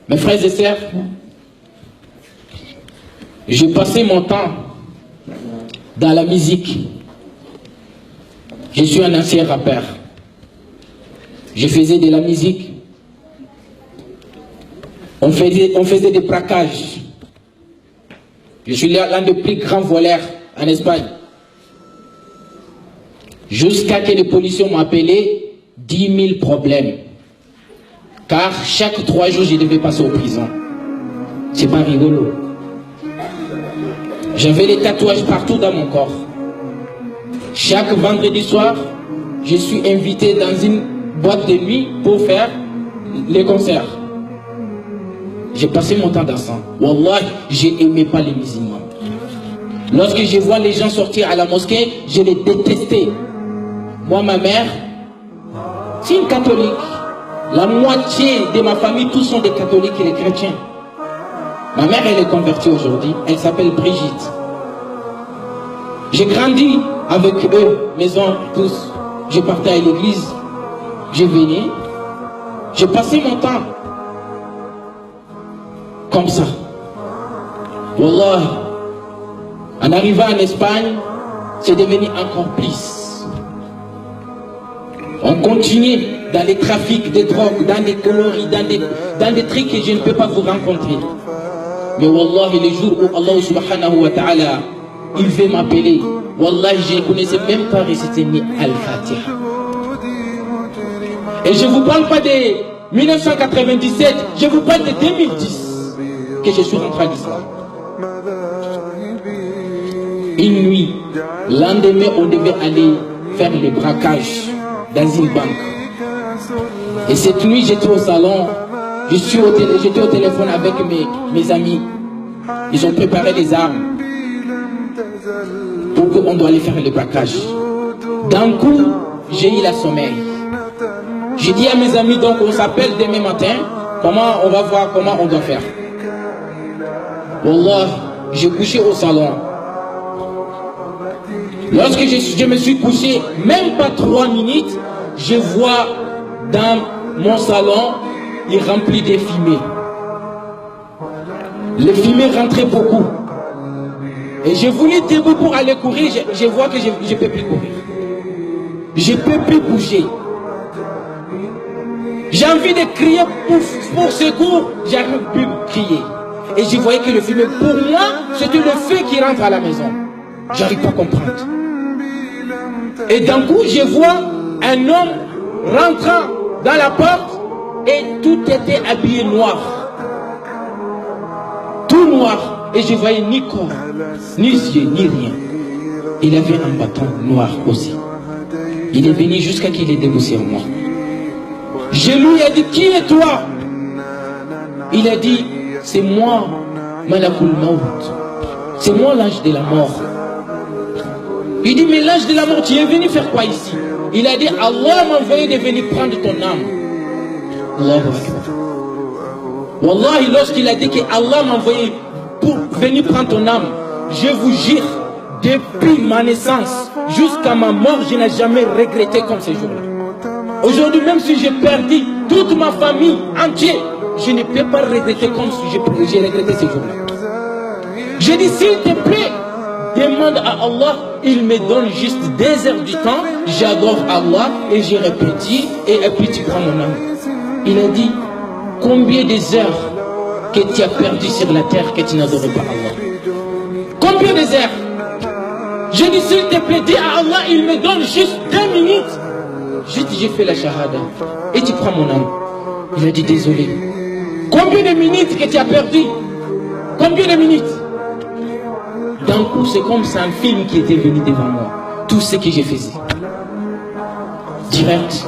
Mes frères et sœurs, je passais mon temps dans la musique. Je suis un ancien rappeur. Je faisais de la musique. On faisait des braquages. Je suis l'un des plus grands voleurs en Espagne. Jusqu'à que les policiers m'ont appelé 10 000 problèmes. Car chaque 3 jours, je devais passer en prison. C'est pas rigolo. J'avais des tatouages partout dans mon corps. Chaque vendredi soir, je suis invité dans une boîte de nuit pour faire les concerts. J'ai passé mon temps dans ça. Wallah, j'aimais pas les musulmans. Lorsque je vois les gens sortir à la mosquée, je les détestais. Moi, ma mère, c'est une catholique. La moitié de ma famille, tous sont des catholiques et des chrétiens. Ma mère, elle est convertie aujourd'hui. Elle s'appelle Brigitte. J'ai grandi avec eux, mes oncles, tous. Je partais à l'église. Je venais. J'ai passé mon temps comme ça. Wallah, en arrivant en Espagne, c'est devenu encore plus. On continue dans les trafics de drogue, dans des conneries, dans des trucs que je ne peux pas vous rencontrer. Mais Wallah, les jours où Allah subhanahu wa ta'ala, il veut m'appeler, Wallah, je ne connaissais même pas réciter ni Al-Fatiha. Et je ne vous parle pas de 1997, je vous parle de 2010 que je suis rentré à l'islam. Une nuit, lendemain, on devait aller faire les braquages dans une banque. Et cette nuit, j'étais au salon, j'étais au téléphone avec mes amis. Ils ont préparé des armes pour qu'on doit aller faire les braquages. D'un coup, j'ai eu la sommeil. J'ai dit à mes amis, donc on s'appelle demain matin, comment on va voir comment on doit faire. Wallah, j'ai couché au salon. Lorsque je me suis couché, même pas 3 minutes, je vois dans mon salon, il remplit des fumées. Les fumées rentraient beaucoup. Et je voulais debout pour aller courir, je vois que je ne peux plus courir. Je ne peux plus bouger. J'ai envie de crier pour secours, j'arrive plus à crier. Et je voyais que le fumée, pour moi, c'était le feu qui rentre à la maison. J'arrive pas à comprendre. Et d'un coup, je vois un homme rentrant dans la porte et tout était habillé noir. Tout noir. Et je voyais ni corps, ni yeux, ni rien. Il avait un bâton noir aussi. Il est venu jusqu'à qu'il ait déboussé en moi. Je lui ai dit, qui es toi? Il a dit, c'est moi, Malakul Maut. C'est moi l'ange de la mort. Il dit, mais l'ange de la mort, tu es venu faire quoi ici? Il a dit, Allah m'a envoyé de venir prendre ton âme. Allahu Akbar. Wallahi, lorsqu'il a dit que Allah m'a envoyé pour venir prendre ton âme, je vous jure, depuis ma naissance jusqu'à ma mort, je n'ai jamais regretté comme ce jour-là. Aujourd'hui, même si j'ai perdu toute ma famille entière, je ne peux pas regretter comme si j'ai regretté ce jour-là. J'ai dit, s'il te plaît, demande à Allah, il me donne juste 2 heures du temps, j'adore Allah et je répète, et puis tu prends mon âme. Il a dit, combien des heures que tu as perdu sur la terre que tu n'adorais pas Allah? Combien des heures? J'ai dit, s'il te plaît, dis à Allah, il me donne juste 2 minutes. J'ai fait la shahada et tu prends mon âme. Il a dit, désolé. Combien de minutes que tu as perdu? Combien de minutes? D'un coup, c'est comme c'est un film qui était venu devant moi. Tout ce que j'ai fait. Direct,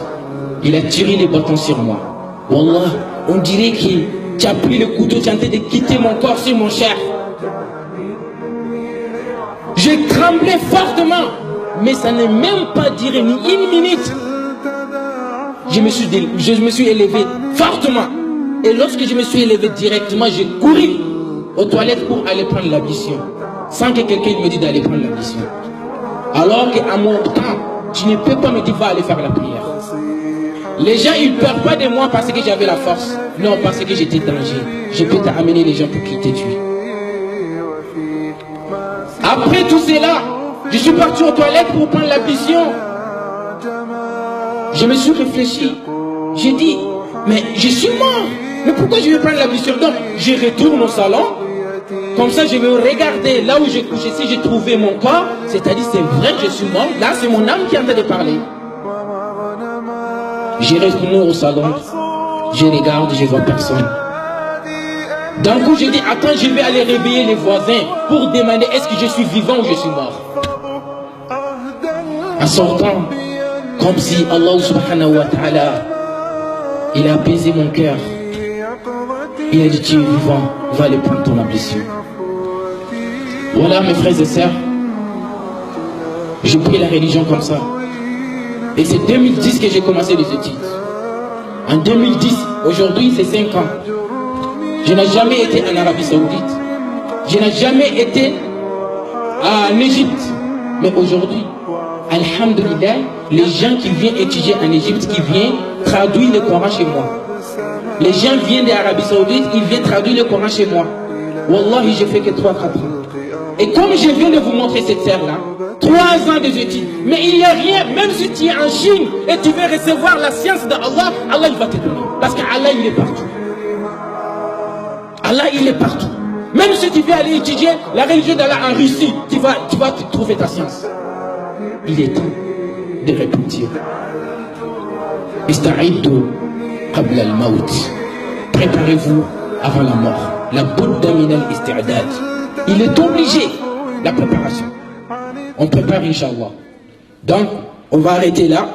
il a tiré les bâtons sur moi. Wallah, on dirait que tu as pris le couteau, tu es en train de quitter mon corps sur mon chair. J'ai tremblé fortement, mais ça n'est même pas duré ni 1 minute. Je me suis élevé fortement. Et lorsque je me suis élevé directement, j'ai couru aux toilettes pour aller prendre l'ablution. Sans que quelqu'un me dise d'aller prendre l'ablution. Alors qu'à mon temps, tu ne peux pas me dire va aller faire la prière. Les gens, ils ne peur pas de moi parce que j'avais la force. Non, parce que j'étais danger. Je peux t'amener les gens pour qu'ils te tuent. Après tout cela, je suis parti aux toilettes pour prendre l'ablution. Je me suis réfléchi. J'ai dit, mais je suis mort. Mais pourquoi je vais prendre l'ablution? Donc, je retourne au salon. Comme ça, je vais regarder là où j'ai couché. Si j'ai trouvé mon corps, c'est-à-dire c'est vrai que je suis mort. Là, c'est mon âme qui est en train de parler. Je retourne au salon. Je regarde, je vois personne. D'un coup, j'ai dit, attends, je vais aller réveiller les voisins pour demander est-ce que je suis vivant ou je suis mort. En sortant, comme si Allah subhanahu wa ta'ala, il a apaisé mon cœur. Il a dit, tu es vivant, va aller prendre ton ablution. Voilà mes frères et sœurs, j'ai pris la religion comme ça. Et c'est 2010 que j'ai commencé les études. En 2010, aujourd'hui c'est 5 ans. Je n'ai jamais été en Arabie Saoudite. Je n'ai jamais été en Égypte. Mais aujourd'hui, alhamdulillah, les gens qui viennent étudier en Égypte, qui viennent traduire le Coran chez moi. Les gens viennent d'Arabie Saoudite, ils viennent traduire le Coran chez moi. Wallahi, j'ai fait que 3-4 ans. Et comme je viens de vous montrer cette terre-là, 3 ans de études, mais il n'y a rien, même si tu es en Chine et tu veux recevoir la science d'Allah, Allah il va te donner. Parce qu'Allah il est partout. Allah il est partout. Même si tu veux aller étudier la religion d'Allah en Russie, tu vas trouver ta science. Il est temps de repentir. Ista'iddu qabla al-maut. Préparez-vous avant la mort. La budda min al-isti'dad. Il est obligé, la préparation. On prépare, Inch'Allah. Donc, on va arrêter là.